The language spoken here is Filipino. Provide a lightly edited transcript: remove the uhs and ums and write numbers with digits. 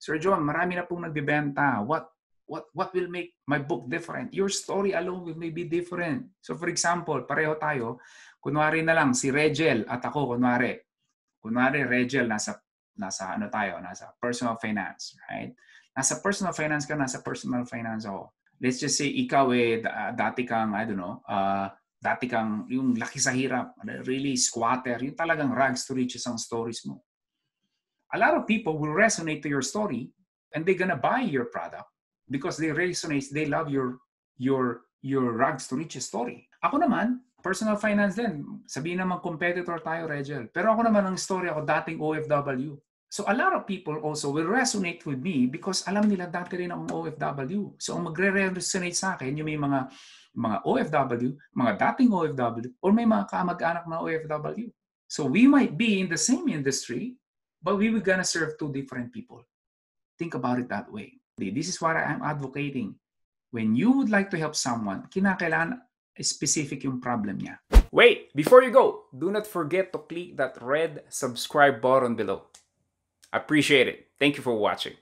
Sir John, marami na pong nagbebenta. What will make my book different? Your story alone will may be different. So for example, pareho tayo, kunwari na lang si Regel at ako, kunwari Regel nasa ano tayo, nasa personal finance, right? Nasa personal finance ka, nasa personal finance ako. Let's just say ikaw dati kang, I don't know, dati kang yung laki sa hirap, really squatter, yung talagang rags to riches ang stories mo. A lot of people will resonate to your story and they're gonna buy your product because they resonate, they love your rags to riches story. Ako naman, personal finance din. Sabihin naman competitor tayo, Regel. Pero ako naman ang story ako dating OFW. So a lot of people also will resonate with me because alam nila dati rin akong OFW. So ang magre-resonate sa akin yung may mga OFW, mga dating OFW, or may mga kamag-anak na OFW. So we might be in the same industry, but we were gonna serve two different people. Think about it that way. This is what I'm advocating. When you would like to help someone, kinakailangan specific yung problem niya. Wait, before you go, do not forget to click that red subscribe button below. Appreciate it. Thank you for watching.